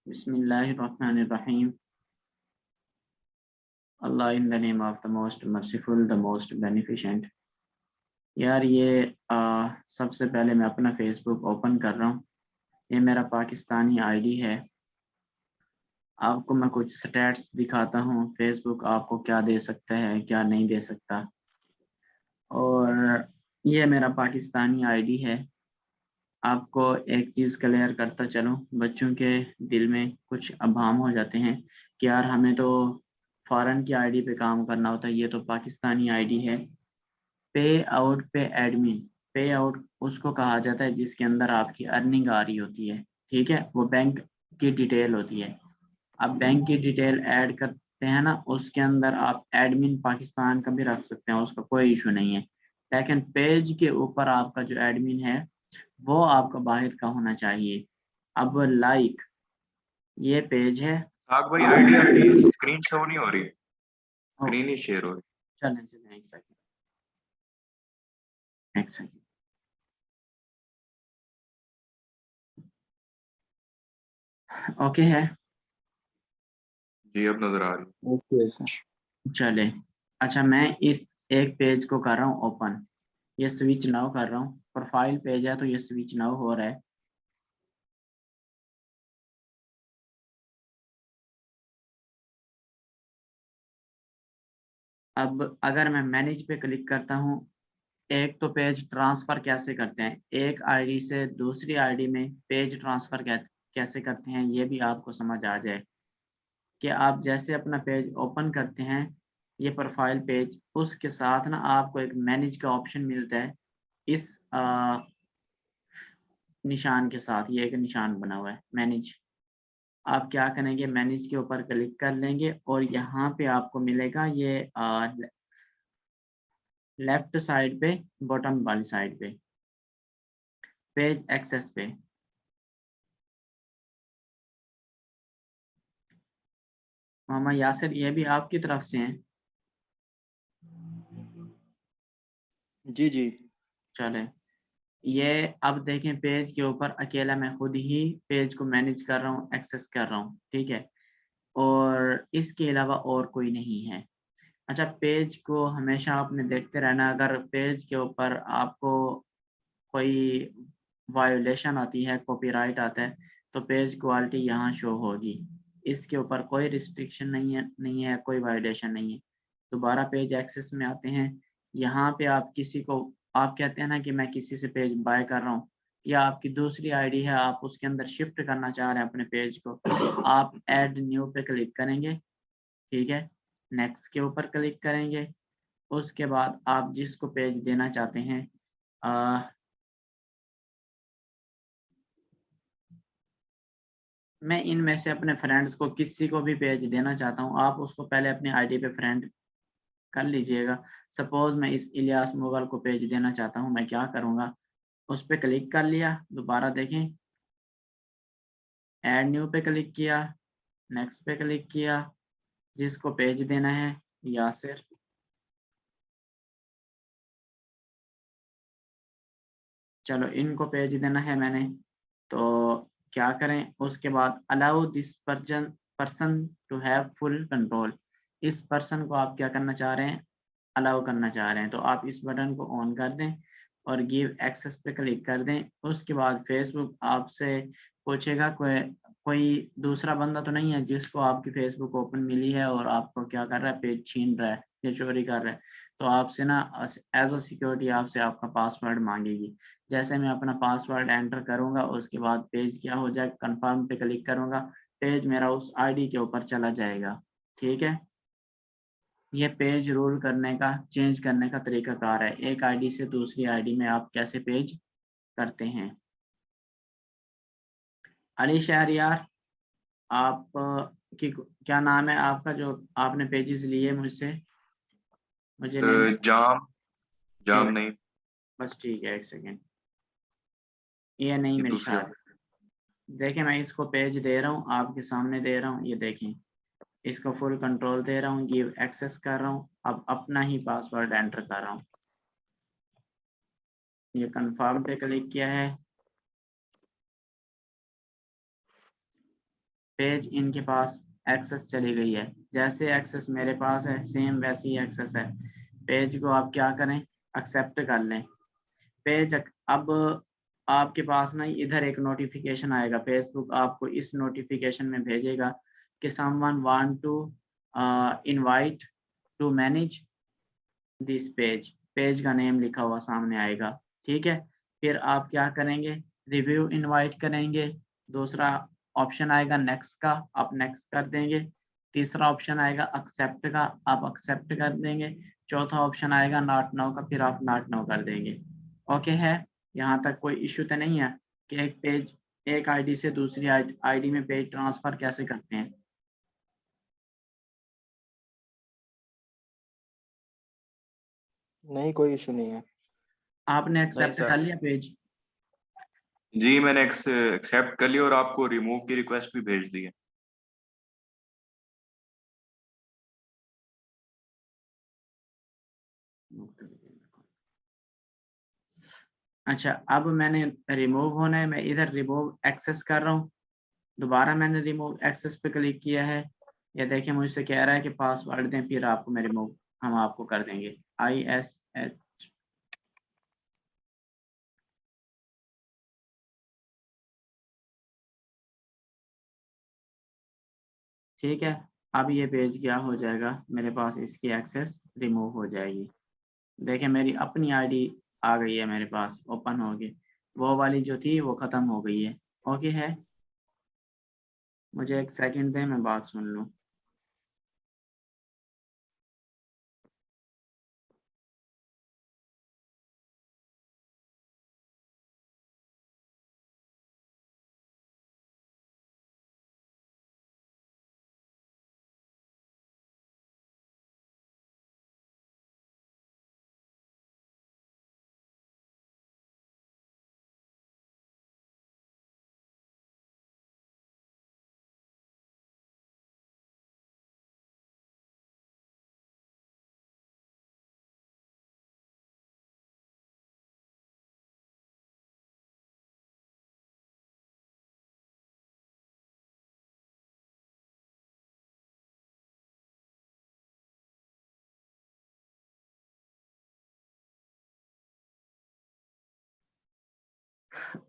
Bismillahirrahmanirrahim. Allah in the name of the most merciful, the most beneficent. यार ये सबसे पहले मैं अपना फेसबुक ओपन कर रहा हूँ। ये मेरा पाकिस्तानी आईडी है। आपको मैं कुछ स्टैट्स दिखाता हूँ, फेसबुक आपको क्या दे सकता है क्या नहीं दे सकता। और ये मेरा पाकिस्तानी आईडी है। आपको एक चीज़ क्लियर करता चलूँ, बच्चों के दिल में कुछ अभाम हो जाते हैं कि यार हमें तो फॉरेन की आईडी पे काम करना होता है, ये तो पाकिस्तानी आईडी है। पे आउट पे एडमिन, पे आउट उसको कहा जाता है जिसके अंदर आपकी अर्निंग आ रही होती है, ठीक है, वो बैंक की डिटेल होती है। अब बैंक की डिटेल ऐड करते हैं ना, उसके अंदर आप एडमिन पाकिस्तान का भी रख सकते हैं, उसका कोई इशू नहीं है। लेकिन पेज के ऊपर आपका जो एडमिन है वो आपका बाहर का होना चाहिए। अब लाइक ये पेज है। साग भाई आईडी आपकी स्क्रीन शो नहीं हो रही, ओ, स्क्रीन ही शेयर हो रही। चलें चलें एक सेकंड, एक सेकंड। ओके है। जी अब नजर आ रही। ओके सर, चले। अच्छा, मैं इस एक पेज को कर रहा हूँ ओपन, ये स्विच नाउ कर रहा हूँ। प्रोफाइल पेज है तो ये स्विच नाउ हो रहा है। अब अगर मैं मैनेज पे क्लिक करता हूँ, एक तो पेज ट्रांसफर कैसे करते हैं, एक आईडी से दूसरी आईडी में पेज ट्रांसफर कैसे करते हैं, ये भी आपको समझ आ जाए कि आप जैसे अपना पेज ओपन करते हैं, ये प्रोफाइल पेज, उसके साथ ना आपको एक मैनेज का ऑप्शन मिलता है। इस निशान के साथ ये एक निशान बना हुआ है मैनेज। आप क्या करेंगे, मैनेज के ऊपर क्लिक कर लेंगे और यहाँ पे आपको मिलेगा ये लेफ्ट साइड पे, बॉटम वाली साइड पे, पेज एक्सेस पे। मामा यासिर, ये भी आपकी तरफ से हैं? जी जी। चले, ये अब देखें पेज के ऊपर अकेला मैं खुद ही पेज को मैनेज कर रहा हूँ, एक्सेस कर रहा हूँ, ठीक है, और इसके अलावा और कोई नहीं है। अच्छा, पेज को हमेशा आपने देखते रहना, अगर पेज के ऊपर आपको कोई वायोलेशन आती है, कॉपीराइट आता है, तो पेज क्वालिटी यहाँ शो होगी। इसके ऊपर कोई रिस्ट्रिक्शन नहीं है, कोई वायोलेशन नहीं है। दोबारा पेज एक्सेस में आते हैं। यहाँ पे आप किसी को, आप कहते हैं ना कि मैं किसी से पेज बाय कर रहा हूँ, या आपकी दूसरी आईडी है, आप उसके अंदर शिफ्ट करना चाह रहे हैं अपने पेज को, आप ऐड न्यू पे क्लिक करेंगे, ठीक है, नेक्स्ट के ऊपर क्लिक करेंगे। उसके बाद आप जिसको पेज देना चाहते हैं, मैं इनमें से अपने फ्रेंड्स को किसी को भी पेज देना चाहता हूँ, आप उसको पहले अपनी आईडी पे फ्रेंड कर लीजिएगा। सपोज मैं इस इलियास मुगल को पेज देना चाहता हूँ, मैं क्या करूँगा, उस पर क्लिक कर लिया, दोबारा देखें, ऐड न्यू पे क्लिक किया, नेक्स्ट पे क्लिक किया, जिसको पेज देना है यासिर, चलो इनको पेज देना है मैंने, तो क्या करें, उसके बाद allow this person to have full control, इस पर्सन को आप क्या करना चाह रहे हैं, अलाउ करना चाह रहे हैं, तो आप इस बटन को ऑन कर दें और गिव एक्सेस पे क्लिक कर दें। उसके बाद फेसबुक आपसे पूछेगा कोई कोई दूसरा बंदा तो नहीं है जिसको आपकी फेसबुक ओपन मिली है और आपको क्या कर रहा है, पेज छीन रहा है या चोरी कर रहा है। तो आपसे ना एज अ सिक्योरिटी आपसे आपका पासवर्ड मांगेगी। जैसे मैं अपना पासवर्ड एंटर करूंगा, उसके बाद पेज क्या हो जाए, कंफर्म पे क्लिक करूंगा, पेज मेरा उस आईडी के ऊपर चला जाएगा, ठीक है। ये पेज रोल करने का, चेंज करने का तरीकाकार है, एक आईडी से दूसरी आईडी में आप कैसे पेज करते हैं। अली शहरियार, आप की क्या नाम है आपका जो आपने पेजेस लिए मुझसे, मुझे नहीं जाम जाम एक, नहीं, बस ठीक है, एक सेकेंड, ये नहीं ये मेरी दूसरे। शायद। देखें, मैं इसको पेज दे रहा हूँ, आपके सामने दे रहा हूँ, ये देखें, इसको फुल कंट्रोल दे रहा हूँ, गिव एक्सेस कर रहा हूँ, अब अपना ही पासवर्ड एंटर कर रहा हूँ, ये कंफर्म पे क्लिक किया है, पेज इनके पास एक्सेस चली गई है। जैसे एक्सेस मेरे पास है सेम वैसी ही एक्सेस है। पेज को आप क्या करें, एक्सेप्ट कर लें। पेज अब आपके पास ना इधर एक नोटिफिकेशन आएगा, फेसबुक आपको इस नोटिफिकेशन में भेजेगा कि someone want to invite to manage this page. Page का नेम लिखा हुआ सामने आएगा, ठीक है। फिर आप क्या करेंगे, रिव्यू इनवाइट करेंगे। दूसरा ऑप्शन आएगा नेक्स्ट का, आप नेक्स्ट कर देंगे। तीसरा ऑप्शन आएगा एक्सेप्ट का, आप एक्सेप्ट कर देंगे। चौथा ऑप्शन आएगा नॉट नाउ का, फिर आप नॉट नाउ कर देंगे। ओके है, यहाँ तक कोई इशू तो नहीं है कि एक पेज, एक आईडी से दूसरी आईडी में पेज ट्रांसफर कैसे करते हैं। नहीं, कोई इशू नहीं है। आपने नहीं एक्सेप्ट सर। कर लिया पेज? जी मैंने एक्सेप्ट कर लिया और आपको रिमूव की रिक्वेस्ट भी भेज दी है। अच्छा, अब मैंने रिमूव होना है, मैं इधर रिमूव एक्सेस कर रहा हूँ। दोबारा मैंने रिमूव एक्सेस पे क्लिक किया है। ये देखिए मुझसे कह रहा है कि पासवर्ड दें, फिर आपको मैं रिमूव, हम आपको कर देंगे ISH। ठीक है, अब ये पेज क्या हो जाएगा मेरे पास, इसकी एक्सेस रिमूव हो जाएगी। देखिए मेरी अपनी आईडी आ गई है मेरे पास, ओपन होगी। वो वाली जो थी वो ख़त्म हो गई है। ओके है, मुझे एक सेकंड दें, मैं बात सुन लूँ।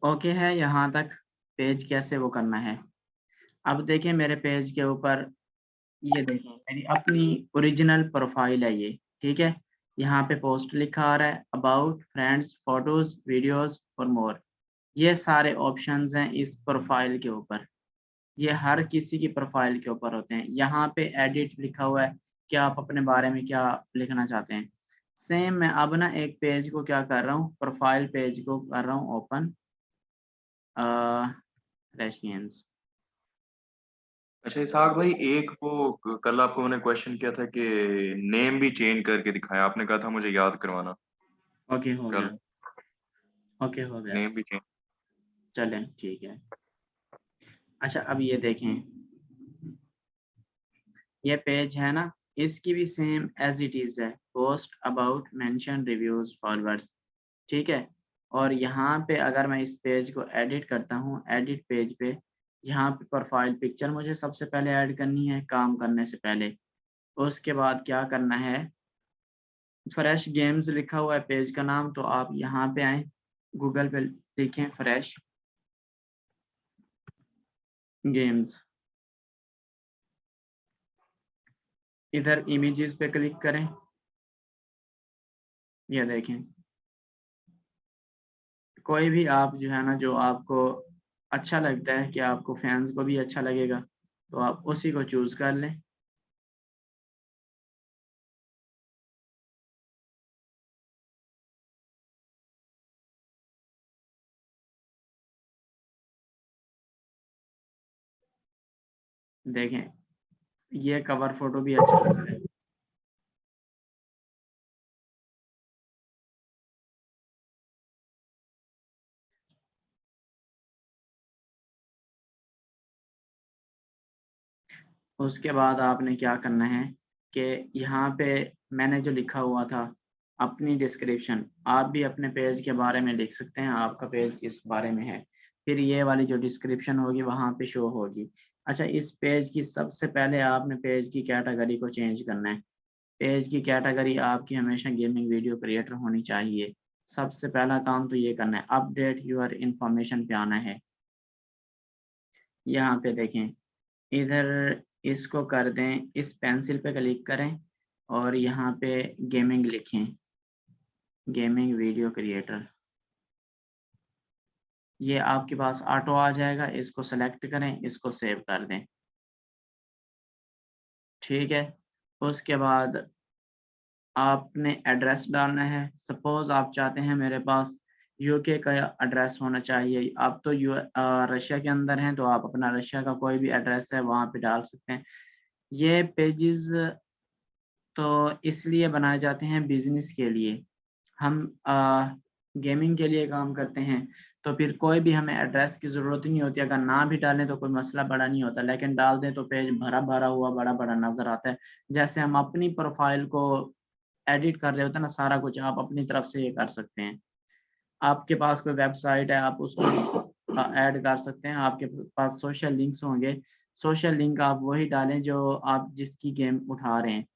ओके है, यहाँ तक पेज कैसे वो करना है। अब देखिए मेरे पेज के ऊपर, ये देखिए मेरी अपनी ओरिजिनल प्रोफाइल है ये, ठीक है। यहाँ पे पोस्ट लिखा आ रहा है, अबाउट, फ्रेंड्स, फोटोज, वीडियोस और मोर। ये सारे ऑप्शंस हैं इस प्रोफाइल के ऊपर। ये हर किसी की प्रोफाइल के ऊपर होते हैं। यहाँ पे एडिट लिखा हुआ है कि आप अपने बारे में क्या लिखना चाहते हैं। सेम मैं अब ना एक पेज को क्या कर रहा हूँ, प्रोफाइल पेज को कर रहा हूँ ओपन, फ्रेश गेम्स। अच्छा इसहाक भाई, एक वो कल आपको मैंने क्वेश्चन किया था कि नेम भी चेंज करके दिखाया, आपने कहा था मुझे याद करवाना। ओके हो कल गया, ओके हो गया, नेम भी चेंज। चलें ठीक है। अच्छा अब ये देखें, ये पेज है ना, इसकी भी सेम एज इट इज है, post, about, mention, reviews, followers, ठीक है। और यहाँ पे अगर मैं इस पेज को एडिट करता हूँ, एडिट पेज पे, यहाँ पे प्रोफाइल पिक्चर मुझे सबसे पहले ऐड करनी है काम करने से पहले। उसके बाद क्या करना है, फ्रेश गेम्स लिखा हुआ है पेज का नाम, तो आप यहाँ पे आए, गूगल पे लिखें फ्रेश गेम्स, इधर इमेजेस पे क्लिक करें। ये देखें, कोई भी आप जो है ना, जो आपको अच्छा लगता है कि आपको फैंस को भी अच्छा लगेगा, तो आप उसी को चूज कर लें। देखें ये कवर फोटो भी अच्छा लग रहा है। उसके बाद आपने क्या करना है कि यहाँ पे मैंने जो लिखा हुआ था अपनी डिस्क्रिप्शन, आप भी अपने पेज के बारे में लिख सकते हैं, आपका पेज किस बारे में है। फिर ये वाली जो डिस्क्रिप्शन होगी वहाँ पे शो होगी। अच्छा, इस पेज की सबसे पहले आपने पेज की कैटेगरी को चेंज करना है। पेज की कैटेगरी आपकी हमेशा गेमिंग वीडियो क्रिएटर होनी चाहिए। सबसे पहला काम तो ये करना है, अपडेट यूर इन्फॉर्मेशन पे आना है। यहाँ पे देखें, इधर इसको कर दें, इस पेंसिल पे क्लिक करें और यहाँ पे गेमिंग लिखें, गेमिंग वीडियो क्रिएटर। ये आपके पास ऑटो आ जाएगा, इसको सेलेक्ट करें, इसको सेव कर दें। ठीक है, उसके बाद आपने एड्रेस डालना है। सपोज आप चाहते हैं मेरे पास यूके का एड्रेस होना चाहिए। आप तो रशिया के अंदर हैं, तो आप अपना रशिया का कोई भी एड्रेस है वहाँ पे डाल सकते हैं। ये पेजेस तो इसलिए बनाए जाते हैं बिजनेस के लिए। हम गेमिंग के लिए काम करते हैं, तो फिर कोई भी हमें एड्रेस की ज़रूरत ही नहीं होती। अगर ना भी डालें तो कोई मसला बड़ा नहीं होता, लेकिन डाल दें तो पेज भरा-भरा हुआ बड़ा-बड़ा नज़र आता है। जैसे हम अपनी प्रोफ़ाइल को एडिट कर रहे होते हैं ना, सारा कुछ आप अपनी तरफ से ये कर सकते हैं। आपके पास कोई वेबसाइट है, आप उसको ऐड कर सकते हैं। आपके पास सोशल लिंक्स होंगे, सोशल लिंक आप वही डालें जो आप जिसकी गेम उठा रहे हैं।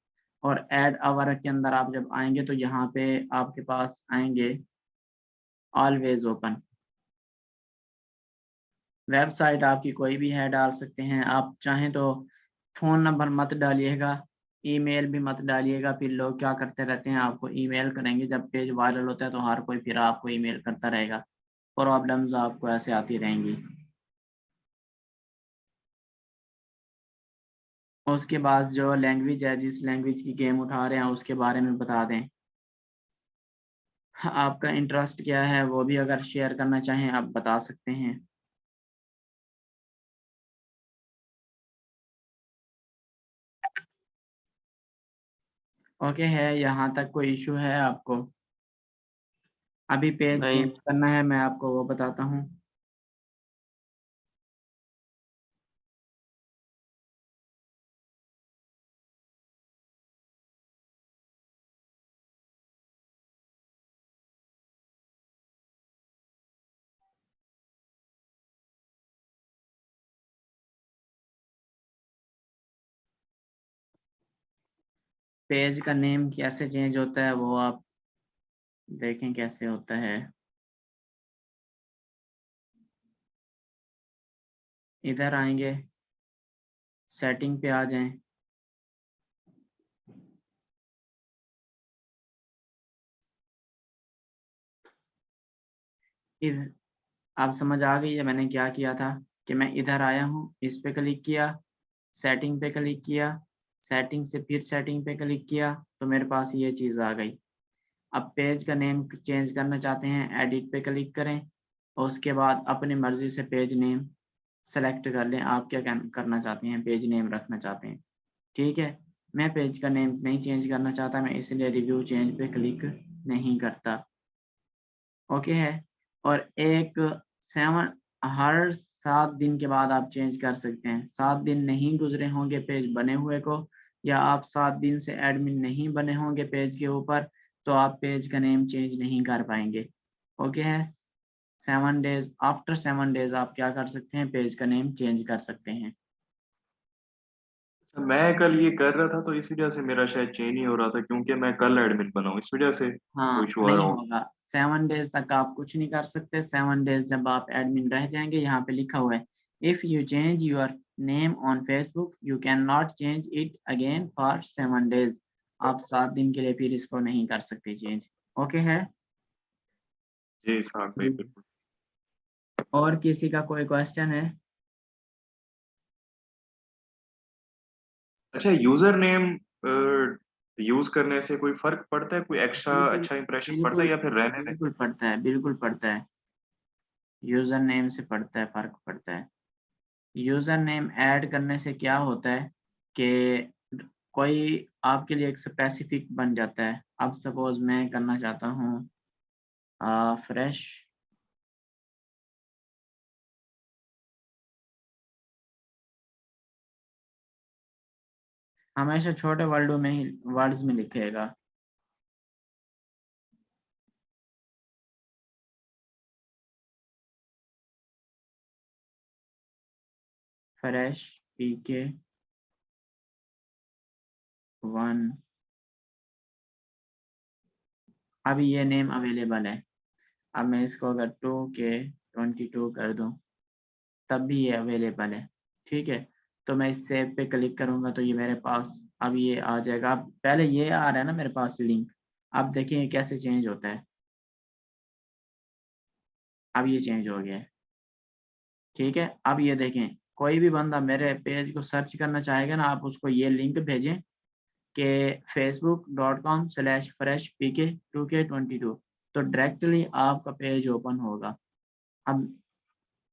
और ऐड अवर के अंदर आप जब आएँगे तो यहाँ पे आपके पास आएँगे ऑलवेज़ ओपन। वेबसाइट आपकी कोई भी है डाल सकते हैं। आप चाहें तो फ़ोन नंबर मत डालिएगा, ईमेल भी मत डालिएगा, फिर लोग क्या करते रहते हैं आपको ईमेल करेंगे। जब पेज वायरल होता है तो हर कोई फिर आपको ईमेल करता रहेगा। प्रॉब्लम्स आपको ऐसे आती रहेंगी। उसके बाद जो लैंग्वेज है, जिस लैंग्वेज की गेम उठा रहे हैं उसके बारे में बता दें। आपका इंटरेस्ट क्या है वो भी अगर शेयर करना चाहें आप बता सकते हैं। ओके है, यहाँ तक कोई इश्यू है आपको? अभी पेज नहीं। चेंज करना है, मैं आपको वो बताता हूँ। पेज का नेम कैसे चेंज होता है वो आप देखें कैसे होता है। इधर आएँगे, सेटिंग पे आ जाएँ। इध आप समझ आ गई है मैंने क्या किया था कि मैं इधर आया हूँ, इस पे क्लिक किया, सेटिंग पे क्लिक किया, सेटिंग से फिर सेटिंग पे क्लिक किया, तो मेरे पास ये चीज़ आ गई। अब पेज का नेम चेंज करना चाहते हैं, एडिट पे क्लिक करें और उसके बाद अपनी मर्ज़ी से पेज नेम सेलेक्ट कर लें। आप क्या करना चाहते हैं, पेज नेम रखना चाहते हैं, ठीक है। मैं पेज का नेम नहीं चेंज करना चाहता, मैं इसलिए रिव्यू चेंज पे क्लिक नहीं करता। ओके है। और एक 7 हर 7 दिन के बाद आप चेंज कर सकते हैं। 7 दिन नहीं गुज़रे होंगे पेज बने हुए को, या आप 7 दिन से एडमिन नहीं बने होंगे पेज के ऊपर, तो आप पेज का नेम चेंज नहीं कर पाएँगे। ओके है। 7 डेज़ आफ्टर 7 डेज़ आप क्या कर सकते हैं, पेज का नेम चेंज कर सकते हैं। मैं कल ये कर रहा था तो इस वजह से मेरा शायद चेंज नहीं हो रहा था, क्योंकि मैं कल एडमिन बना हूँ, इस वजह से कोई हाँ, इशू आ रहा नहीं हो। होगा। 7 डेज़ तक आप कुछ नहीं कर सकते। 7 डेज़ जब आप एडमिन रह जाएँगे, यहाँ पे लिखा हुआ है, if you change your name on Facebook, you can not change it again for 7 days. आप 7 दिन के लिए फिर इसको नहीं कर सकते चेंज। ओके है? जी इसहाक भाई, बिल्कुल। और किसी का कोई क्वेश्चन है? अच्छा, यूजर नेम यूज करने से कोई फर्क पड़ता है, कोई एक्स्ट्रा बिल्कुल, अच्छा इंप्रेशन पड़ता है, बिल्कुल, या फिर रहने दें? बिल्कुल पड़ता है, बिल्कुल पड़ता है। यूज़र नेम से पड़ता है, फ़र्क पड़ता है। यूज़र नेम ऐड करने से क्या होता है कि कोई आपके लिए एक स्पेसिफिक बन जाता है। अब सपोज़ मैं करना चाहता हूँ फ्रेश। हमेशा छोटे वर्ड्स में लिखेगा। Fresh PK1। अभी ये नेम अवेलेबल है। अब मैं इसको अगर 2K22 कर दूं तब भी ये अवेलेबल है। ठीक है, तो मैं इस सेव पे क्लिक करूंगा तो ये मेरे पास अब ये आ जाएगा। अब पहले ये आ रहा है ना मेरे पास लिंक, अब देखिए कैसे चेंज होता है। अब ये चेंज हो गया है। ठीक है, अब ये देखें, कोई भी बंदा मेरे पेज को सर्च करना चाहेगा ना, आप उसको ये लिंक भेजें कि facebook.com/freshpk2k22, तो डायरेक्टली आपका पेज ओपन होगा। अब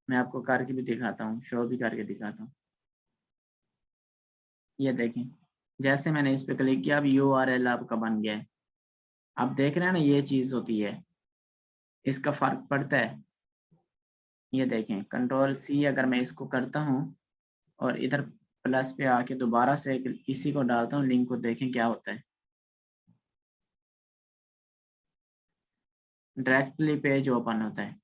मैं आपको करके भी दिखाता हूँ, शो भी करके दिखाता हूँ। ये देखें, जैसे मैंने इस पे क्लिक किया अब URL आपका बन गया है। आप देख रहे हैं ना, ये चीज़ होती है, इसका फर्क पड़ता है। ये देखें, Ctrl+C अगर मैं इसको करता हूँ और इधर प्लस पे आके दोबारा से इसी को डालता हूँ लिंक को, देखें क्या होता है। डायरेक्टली पेज ओपन होता है।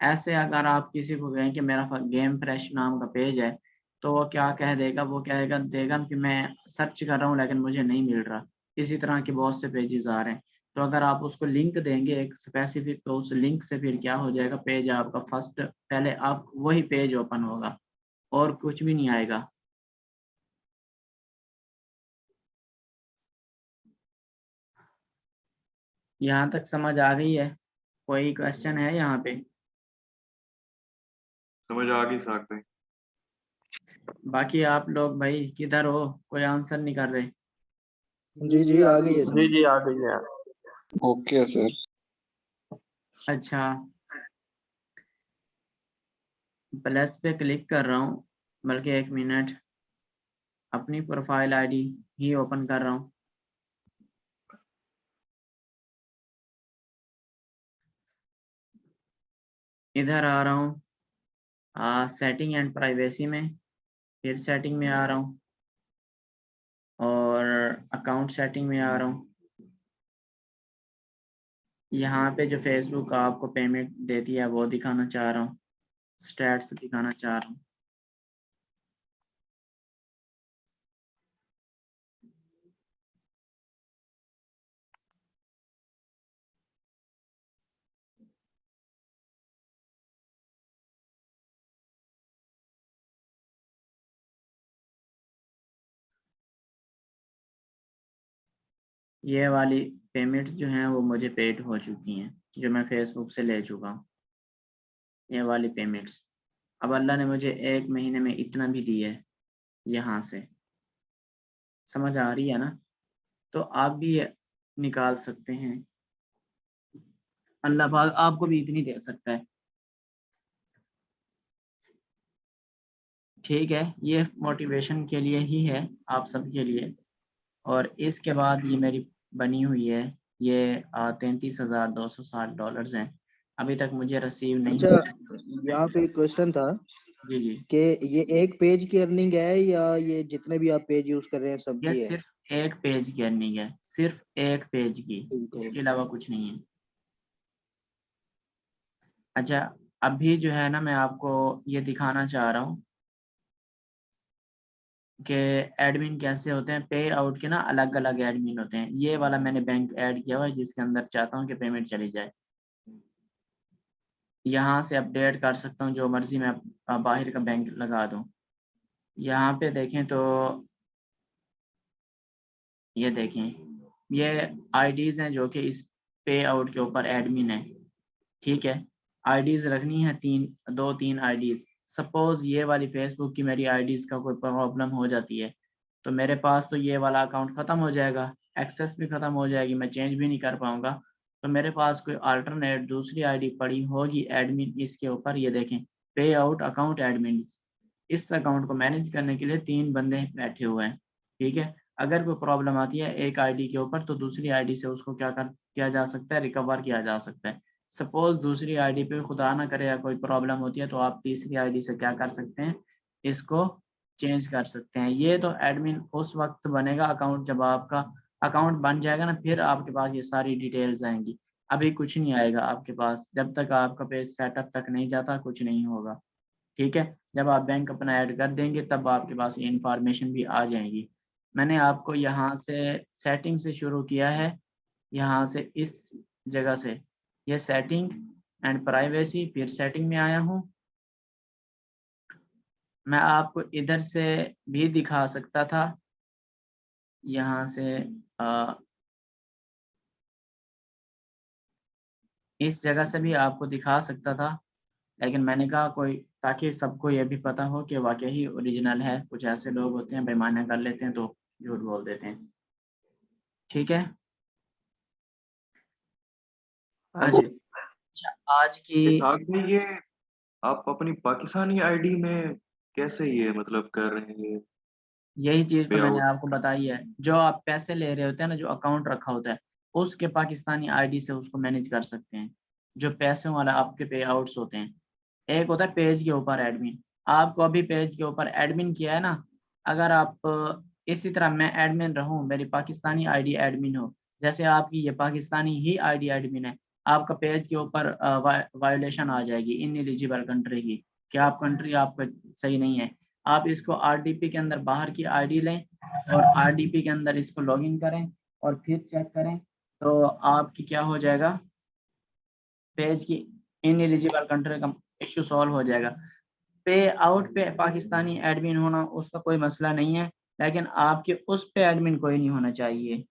ऐसे अगर आप किसी को कहें कि मेरा गेम फ्रेश नाम का पेज है, तो वो क्या कह देगा, वो कहेगा देगा कि मैं सर्च कर रहा हूँ लेकिन मुझे नहीं मिल रहा। इसी तरह के बहुत से पेजेस आ रहे हैं। तो अगर आप उसको लिंक देंगे एक स्पेसिफिक, तो उस लिंक से फिर क्या हो जाएगा, पेज आपका फर्स्ट पहले आप वही पेज ओपन होगा और कुछ भी नहीं आएगा। यहाँ तक समझ आ गई है? कोई क्वेश्चन है यहाँ पे? समझ आ गई साहब भाई। बाकी आप लोग भाई किधर हो, कोई आंसर नहीं कर रहे? जी आ गई है जी आ गई है। Okay sir. अच्छा, प्लस पे क्लिक कर रहा हूँ, बल्कि एक मिनट, अपनी प्रोफाइल आईडी ही ओपन कर रहा हूँ। इधर आ रहा हूँ सेटिंग एंड प्राइवेसी में, फिर सेटिंग में आ रहा हूँ और अकाउंट सेटिंग में आ रहा हूँ। यहाँ पे जो फेसबुक आपको पेमेंट देती है वो दिखाना चाह रहा हूँ, स्टैट्स दिखाना चाह रहा हूँ। ये वाली पेमेंट जो हैं वो मुझे पेड हो चुकी हैं, जो मैं फेसबुक से ले चुका हूँ, ये वाली पेमेंट्स। अब अल्लाह ने मुझे 1 महीने में इतना भी दिया है यहाँ से। समझ आ रही है ना? तो आप भी ये निकाल सकते हैं, अल्लाह पाक आपको भी इतनी दे सकता है। ठीक है, ये मोटिवेशन के लिए ही है, आप सबके लिए। और इसके बाद ये मेरी बनी हुई है, ये $33,260 हैं। अभी तक मुझे रिसीव नहीं अच्छा, हुआ। यहाँ पे एक क्वेश्चन था जी जी, कि ये एक पेज की अर्निंग है या ये जितने भी आप पेज यूज कर रहे हैं ये सबकी है? सिर्फ एक पेज की अर्निंग है, सिर्फ एक पेज की, ठीक है। इसके अलावा कुछ नहीं है। अच्छा, अभी जो है ना मैं आपको ये दिखाना चाह रहा हूँ कि एडमिन कैसे होते हैं। पे आउट के ना अलग अलग एडमिन होते हैं। ये वाला मैंने बैंक ऐड किया हुआ है जिसके अंदर चाहता हूँ कि पेमेंट चली जाए। यहाँ से अपडेट कर सकता हूँ जो मर्जी मैं बाहर का बैंक लगा दूँ। यहाँ पे देखें तो ये देखें, ये आईडीज़ हैं जो कि इस पे आउट के ऊपर एडमिन है। ठीक है, आईडीज़ रखनी है 2-3 आईडीज़। सपोज़ ये वाली फेसबुक की मेरी आईडीज़ का कोई प्रॉब्लम हो जाती है, तो मेरे पास तो ये वाला अकाउंट ख़त्म हो जाएगा, एक्सेस भी ख़त्म हो जाएगी, मैं चेंज भी नहीं कर पाऊँगा। तो मेरे पास कोई अल्टरनेट दूसरी आईडी पड़ी होगी एडमिन इसके ऊपर। ये देखें, पे आउट अकाउंट एडमिन। इस अकाउंट को मैनेज करने के लिए 3 बंदे बैठे हुए हैं। ठीक है, अगर कोई प्रॉब्लम आती है एक आईडी के ऊपर तो दूसरी आईडी से उसको किया जा सकता है, रिकवर किया जा सकता है। सपोज़ दूसरी आईडी पे खुदा ना करे या कोई प्रॉब्लम होती है तो आप तीसरी आईडी से क्या कर सकते हैं, इसको चेंज कर सकते हैं। ये तो एडमिन उस वक़्त बनेगा अकाउंट जब आपका अकाउंट बन जाएगा ना, फिर आपके पास ये सारी डिटेल्स आएँगी। अभी कुछ नहीं आएगा आपके पास, जब तक आपका पेज सेटअप तक नहीं जाता कुछ नहीं होगा। ठीक है, जब आप बैंक अपना ऐड कर देंगे तब आपके पास ये इंफॉर्मेशन भी आ जाएगी। मैंने आपको यहाँ से सेटिंग से शुरू किया है, यहाँ से इस जगह से, ये सेटिंग एंड प्राइवेसी, फिर सेटिंग में आया हूँ। मैं आपको इधर से भी दिखा सकता था, यहाँ से इस जगह से भी आपको दिखा सकता था, लेकिन मैंने कहा कोई, ताकि सबको ये भी पता हो कि वाकई ही ओरिजिनल है। कुछ ऐसे लोग होते हैं बेईमानी कर लेते हैं तो झूठ बोल देते हैं। ठीक है, हाँ आज जी। अच्छा, आज की इसहाक भाई, ये आप अपनी पाकिस्तानी आईडी में कैसे ये मतलब कर रहे हैं यही चीज़ तो पे मैंने आउट? आपको बताई है। जो आप पैसे ले रहे होते हैं ना, जो अकाउंट रखा होता है, उसके पाकिस्तानी आईडी से उसको मैनेज कर सकते हैं। जो पैसों वाला आपके पे आउट्स होते हैं, एक होता है पेज के ऊपर एडमिन। आपको अभी पेज के ऊपर एडमिन किया है ना, अगर आप इसी तरह मैं एडमिन रहूं, मेरी पाकिस्तानी आईडी एडमिन हो, जैसे आपकी ये पाकिस्तानी ही आईडी एडमिन है, आपका पेज के ऊपर वायोलेशन आ जाएगी इनएलिजिबल कंट्री की, कि आप कंट्री आपका सही नहीं है। आप इसको आरडीपी के अंदर बाहर की आईडी लें और आरडीपी के अंदर इसको लॉगिन करें और फिर चेक करें, तो आपकी क्या हो जाएगा, पेज की इनएलिजिबल कंट्री का इश्यू सॉल्व हो जाएगा। पे आउट पे पाकिस्तानी एडमिन होना उसका कोई मसला नहीं है, लेकिन आपके उस पे एडमिन कोई नहीं होना चाहिए।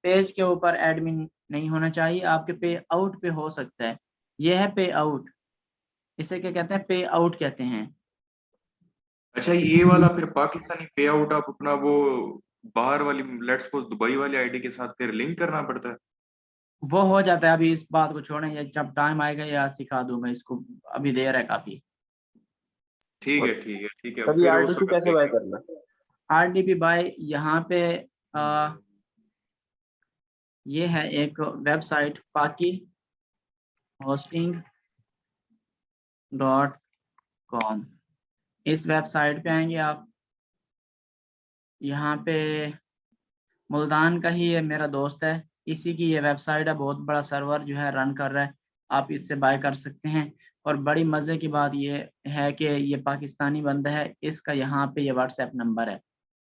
पेज के ऊपर एडमिन नहीं होना चाहिए, आपके पे आउट पे हो सकता है। ये है पे आउट, इसे क्या कहते हैं, पे आउट कहते हैं। अच्छा, ये वाला फिर पाकिस्तानी पे आउट आप अपना वो बाहर वाली, लेट्स सपोज दुबई वाली आईडी के साथ फिर लिंक करना पड़ता है? वो हो जाता है, अभी इस बात को छोड़ें, या जब टाइम आएगा या सिखा दूंगा इसको, अभी देर है काफी। ठीक है, ठीक है, ठीक है, सर ये फिर उस आरडीपी वक्त कैसे बाय देखें। करना है? आरडीपी बाय यहाँ पे आ, ये है एक वेबसाइट पाकी होस्टिंग .com। इस वेबसाइट पे आएंगे आप, यहाँ पे मुल्तान का ही ये मेरा दोस्त है, इसी की ये वेबसाइट है, बहुत बड़ा सर्वर जो है रन कर रहा है, आप इससे बाय कर सकते हैं। और बड़ी मज़े की बात ये है कि ये पाकिस्तानी बंदा है, इसका यहाँ पे ये व्हाट्सएप नंबर है।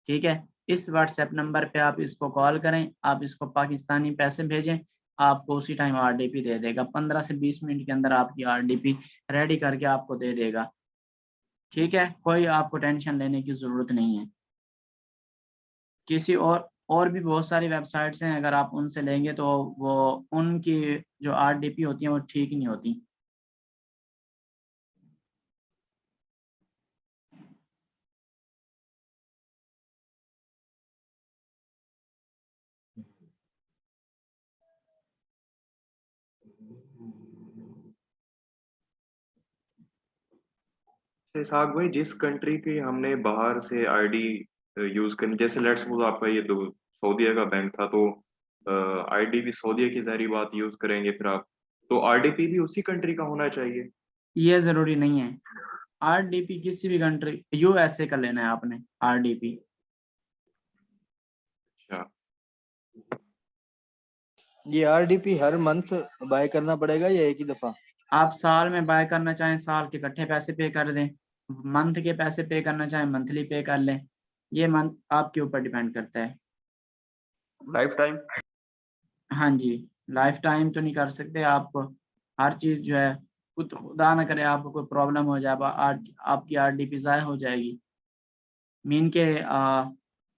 ठीक है, इस व्हाट्सएप नंबर पे आप इसको कॉल करें, आप इसको पाकिस्तानी पैसे भेजें, आपको उसी टाइम आरडीपी दे देगा। 15 से 20 मिनट के अंदर आपकी आरडीपी रेडी करके आपको दे देगा। ठीक है, कोई आपको टेंशन लेने की ज़रूरत नहीं है। किसी और भी बहुत सारी वेबसाइट्स हैं, अगर आप उनसे लेंगे तो वो उनकी जो आरडीपी होती हैं वो ठीक नहीं होती। इसहाक भाई, जिस कंट्री की हमने बाहर से आईडी यूज करनी, जैसे लेट्स सपोज आपका ये दो सऊदीया का बैंक था, तो आईडी भी सऊदीया की ज़ाहिर बात यूज करेंगे फिर आप, तो आरडीपी भी उसी कंट्री का होना चाहिए? ये ज़रूरी नहीं है, आरडीपी किसी भी कंट्री, यूएसए का लेना है आपने आरडीपी। अच्छा। ये आरडीपी हर मंथ बाय करना पड़ेगा या एक ही दफा? आप साल में बाय करना चाहें साल के इकट्ठे पैसे पे कर दें, मंथ के पैसे पे करना चाहें मंथली पे कर लें, ये मंथ आपके ऊपर डिपेंड करता है। Life time? हाँ जी, लाइफ टाइम तो नहीं कर सकते आप, हर चीज़ जो है, खुदा ना करे आपको कोई प्रॉब्लम हो जाए, आपकी आरडीपी ज़ाया हो जाएगी। मीन के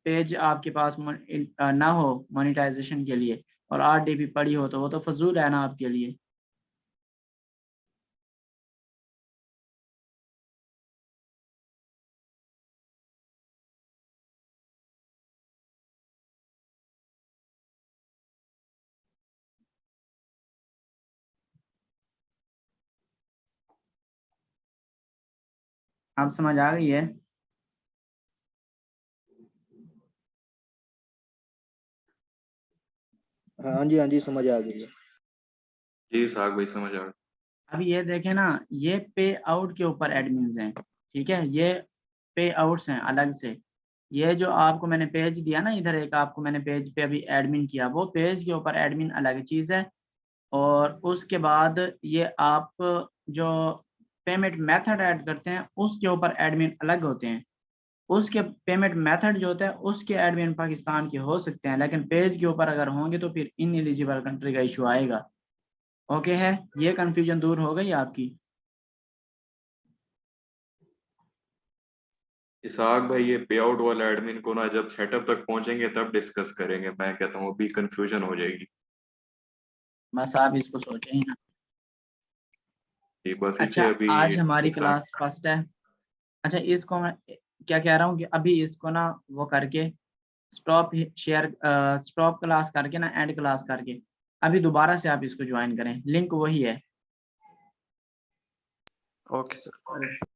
पेज आपके पास ना हो मोनेटाइजेशन के लिए और आरडीपी पड़ी हो, तो वो तो फजूल है ना आपके लिए। आप समझ आ गई है? हाँ जी समझ आ गई है। जी इसहाक भाई, समझ आ गया। अभी ये देखें ना, ये पे आउट के ऊपर एडमिन्स हैं। ठीक है, ये पे आउट्स हैं अलग से। ये जो आपको मैंने पेज दिया ना, इधर एक आपको मैंने पेज पे अभी एडमिन किया, वो पेज के ऊपर एडमिन अलग चीज़ है। और उसके बाद ये आप जो पेमेंट मेथड ऐड करते हैं उसके ऊपर एडमिन अलग होते हैं। उसके पेमेंट मेथड जो होता है उसके एडमिन पाकिस्तान के हो सकते हैं, लेकिन पेज के ऊपर अगर होंगे तो फिर इनएलिजिबल कंट्री का इशू आएगा। ओके है, ये कंफ्यूजन दूर हो गई आपकी? इसहाक भाई ये पे आउट वाला एडमिन को ना जब सेटअप तक पहुंचेंगे तब डिस्कस करेंगे, मैं कहता हूँ अभी कंफ्यूजन हो जाएगी। बस आप इसको सोचें ही ना। ये बस अच्छा, इसे अभी आज हमारी इसहाक क्लास फर्स्ट है। अच्छा, इसको मैं क्या कह रहा हूँ कि अभी इसको ना वो करके स्टॉप शेयर स्टॉप क्लास करके ना एंड क्लास करके अभी दोबारा से आप इसको ज्वाइन करें, लिंक वही है। Okay sir.